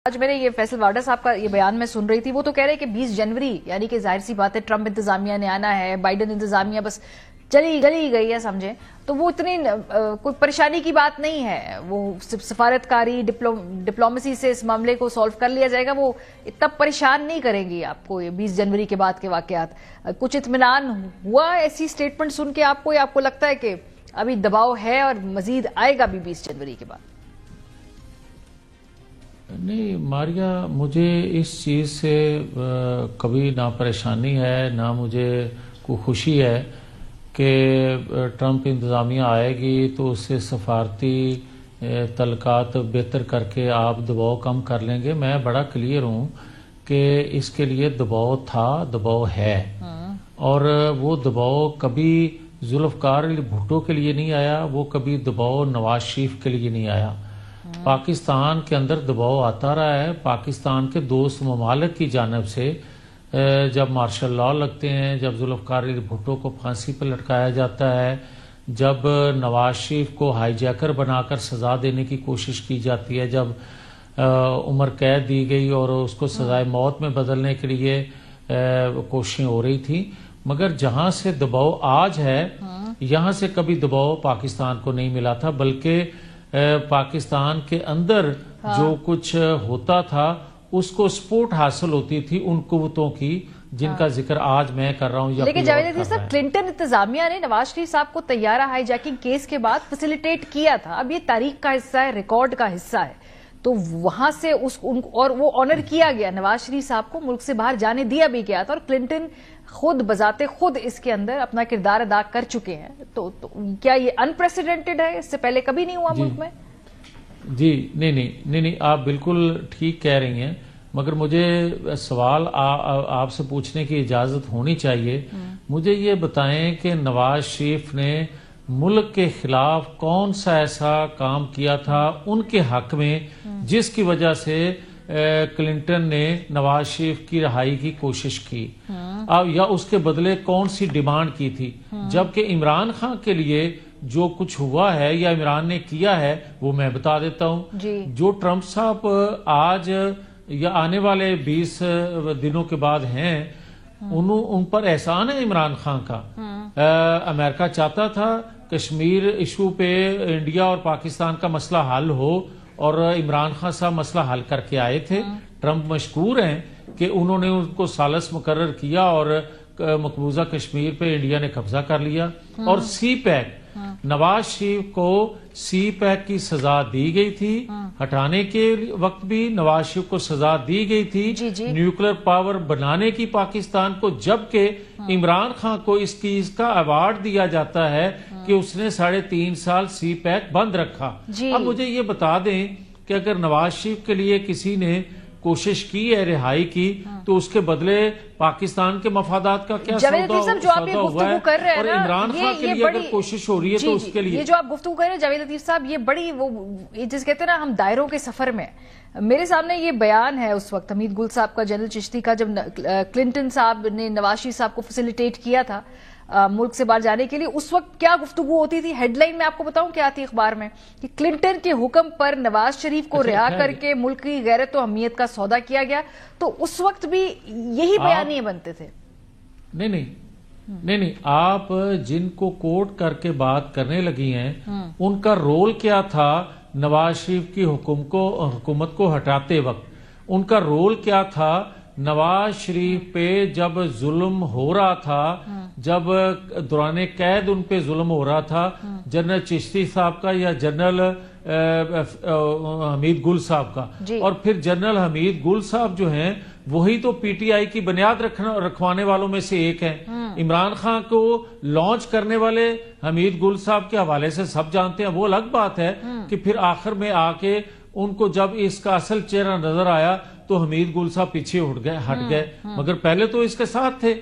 آج میں نے یہ فیصل وارڈا صاحب کا یہ بیان میں سن رہی تھی، وہ تو کہہ رہے کہ 20 جنوری یعنی کہ ظاہر سی بات ہے ٹرمپ انتظامیہ نے آنا ہے، بائیڈن انتظامیہ بس چلی گئی ہے سمجھیں، تو وہ اتنی کوئی پریشانی کی بات نہیں ہے، وہ سفارتکاری ڈپلومیسی سے اس معاملے کو سالو کر لیا جائے گا، وہ اتنا پریشان نہیں کریں گی آپ کو یہ 20 جنوری کے بعد کے واقعات۔ کچھ اطمینان ہوا ایسی سٹیٹمنٹ سن کے آپ کو، یا آپ کو لگتا ہے کہ ابھی دباؤ ہے اور مزید آئے گا بھی 20 جنوری کے بعد؟ نہیں ماریا، مجھے اس چیز سے کبھی نہ پریشانی ہے نہ مجھے کوئی خوشی ہے کہ ٹرمپ انتظامیہ آئے گی تو اس سے سفارتی تعلقات بہتر کر کے آپ دباؤ کم کر لیں گے۔ میں بڑا کلیئر ہوں کہ اس کے لیے دباؤ تھا، دباؤ ہے، اور وہ دباؤ کبھی ذوالفقار علی بھٹو کے لیے نہیں آیا، وہ کبھی دباؤ نواز شریف کے لیے نہیں آیا۔ پاکستان کے اندر دباؤ آتا رہا ہے، پاکستان کے دوست ممالک کی جانب سے، جب مارشل لاء لگتے ہیں، جب ذوالفقار علی بھٹو کو پھانسی پہ لٹکایا جاتا ہے، جب نواز شریف کو ہائی جیکر بنا کر سزا دینے کی کوشش کی جاتی ہے، جب عمر قید دی گئی اور اس کو سزائے موت میں بدلنے کے لیے کوششیں ہو رہی تھیں، مگر جہاں سے دباؤ آج ہے یہاں سے کبھی دباؤ پاکستان کو نہیں ملا تھا، بلکہ پاکستان کے اندر جو کچھ ہوتا تھا اس کو سپورٹ حاصل ہوتی تھی ان قوتوں کی جن کا ذکر آج میں کر رہا ہوں۔ لیکن جاوید عزیز صاحب، کلنٹن انتظامیہ نے نواز شریف صاحب کو طیارہ ہائی جیکنگ کیس کے بعد فیسیلیٹیٹ کیا تھا، اب یہ تاریخ کا حصہ ہے، ریکارڈ کا حصہ ہے، تو وہاں سے اور وہ آنر کیا گیا، نواز شریف صاحب کو ملک سے باہر جانے دیا بھی گیا تھا، اور کلنٹن خود بذات خود اس کے اندر اپنا کردار ادا کر چکے ہیں، تو کیا یہ انپریسیڈنٹڈ ہے؟ اس سے پہلے کبھی نہیں ہوا ملک میں؟ جی نہیں، آپ بالکل ٹھیک کہہ رہی ہیں، مگر مجھے سوال آپ سے پوچھنے کی اجازت ہونی چاہیے۔ مجھے یہ بتائیں کہ نواز شریف نے ملک کے خلاف کون سا ایسا کام کیا تھا ان کے حق میں جس کی وجہ سے کلنٹن نے نواز شریف کی رہائی کی کوشش کی، یا اس کے بدلے کون سی ڈیمانڈ کی تھی؟ جبکہ عمران خان کے لیے جو کچھ ہوا ہے یا عمران نے کیا ہے وہ میں بتا دیتا ہوں۔ جو ٹرمپ صاحب آج یا آنے والے 20 دنوں کے بعد ہیں، ان پر احسان ہے عمران خان کا۔ امریکہ چاہتا تھا کشمیر ایشو پہ انڈیا اور پاکستان کا مسئلہ حل ہو، اور عمران خان صاحب مسئلہ حل کر کے آئے تھے۔ ٹرمپ مشکور ہیں کہ انہوں نے ان کو ثالث مقرر کیا اور مقبوضہ کشمیر پہ انڈیا نے قبضہ کر لیا، اور سی پیک نواز شریف کو سی پیک کی سزا دی گئی تھی، ہٹانے کے وقت بھی نواز شریف کو سزا دی گئی تھی نیوکلیر پاور بنانے کی پاکستان کو، جبکہ عمران خان کو اس کا ایوارڈ دیا جاتا ہے کہ اس نے 3.5 سال سی پیک بند رکھا۔ اب مجھے یہ بتا دیں کہ اگر نواز شریف کے لیے کسی نے کوشش کی ہے رہائی کی تو اس کے بدلے پاکستان کے مفادات کا کیا سودا ہوا ہے، اور عمران خان کے لیے اگر کوشش ہو رہی ہے تو اس کے لیے یہ جو آپ گفتگو کر رہے ہیں جاوید لطیف صاحب، یہ بڑی وہ جس کہتے ہیں نا ہم دائروں کے سفر میں، میرے سامنے یہ بیان ہے اس وقت حمید گل صاحب کا، جنرل چشتی کا، جب کلنٹن صاحب نے نواز شریف صاحب کو فیسیلیٹیٹ کیا تھا ملک سے باہر جانے کے لیے، اس وقت کیا گفتگو ہوتی تھی؟ ہیڈ لائن میں آپ کو بتاؤں کیا تھی اخبار میں، کہ کلنٹن کے حکم پر نواز شریف کو رہا کر کے ملک کی غیرت و اہمیت کا سودا کیا گیا، تو اس وقت بھی یہی بیانیے بنتے تھے۔ نہیں، آپ جن کو کوٹ کر کے بات کرنے لگی ہیں ان کا رول کیا تھا نواز شریف کی حکومت کو ہٹاتے وقت؟ ان کا رول کیا تھا نواز شریف پہ جب ظلم ہو رہا تھا، جب دوران قید ان پہ ظلم ہو رہا تھا، جنرل چشتی صاحب کا یا جنرل حمید گل صاحب کا؟ اور پھر جنرل حمید گل صاحب جو ہیں وہی تو پی ٹی آئی کی بنیاد رکھوانے والوں میں سے ایک ہیں۔ عمران خان کو لانچ کرنے والے حمید گل صاحب کے حوالے سے سب جانتے ہیں، وہ الگ بات ہے کہ پھر آخر میں آ کے ان کو جب اس کا اصل چہرہ نظر آیا تو حمید گل صاحب پیچھے ہٹ گئے، مگر پہلے تو اس کے ساتھ تھے۔